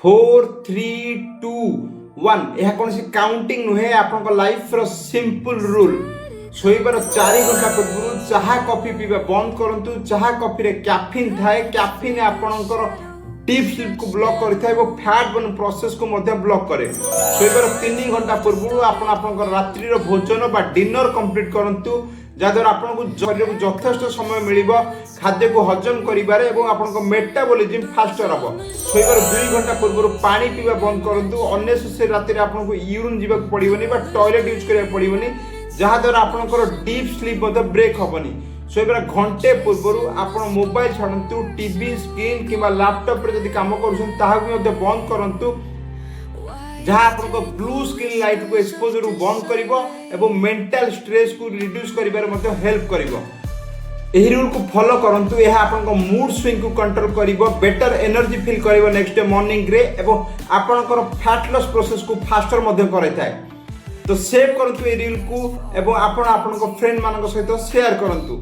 4 3 2 1 यह कौन सी काउंटिंग नुहे आपन लाइफ रो सिंपल रूल शोइबार 4 घंटा पूर्व चाहा कॉफी पीबा बंद करंतु चाहा कॉफी रे कैफीन थाए कैफीन आपनकर डीप स्लीप को ब्लॉक करिथाय एवं फैट बर्न प्रोसेस को मध्य ब्लॉक करे शोइबार 3 घंटा पूर्व आपन आपनकर रात्रि रो भोजन बा डिनर कंप्लीट करंतु जहाँद्वारा आपको शरीर को यथेष्ट समय मिल खाद्य को हजम करिबारे एवं आपन मेटाबॉलिज्म फास्टर हम शोइबार 2 घंटा पूर्व पानी पीवा बंद करंतु अननेसेसरी राति आपको यूरिन जीवाक पड़िबनी बा टॉयलेट यूज करिया पड़िबनी जहाँद्वारा आपनकर डीप स्लीप ब्रेक हेनी शोइबार घंटे पूर्व आप मोबाइल छाड़ू टीवी स्क्रीन कि लैपटॉप रे जदि काम करुछन ताहा भी बंद करंतु जहाँ आपको ब्लू स्क्रीन लाइट को एक्सपोजर बंद करिवो एवं मेंटल स्ट्रेस को रिड्यूस करिबार मध्ये हेल्प करिवो एही रूल को फॉलो करंतु यह आपनको मूड स्विंग को कंट्रोल करिवो बेटर एनर्जी फील करिवो नेक्स्ट डे मॉर्निंग रे एवं आपनकर फैट लॉस प्रोसेस को फास्टर मध्ये करैथाय तो सेव करंतु ए रील को एवं आपन आपनको फ्रेंड मानक सहित शेयर करंतु।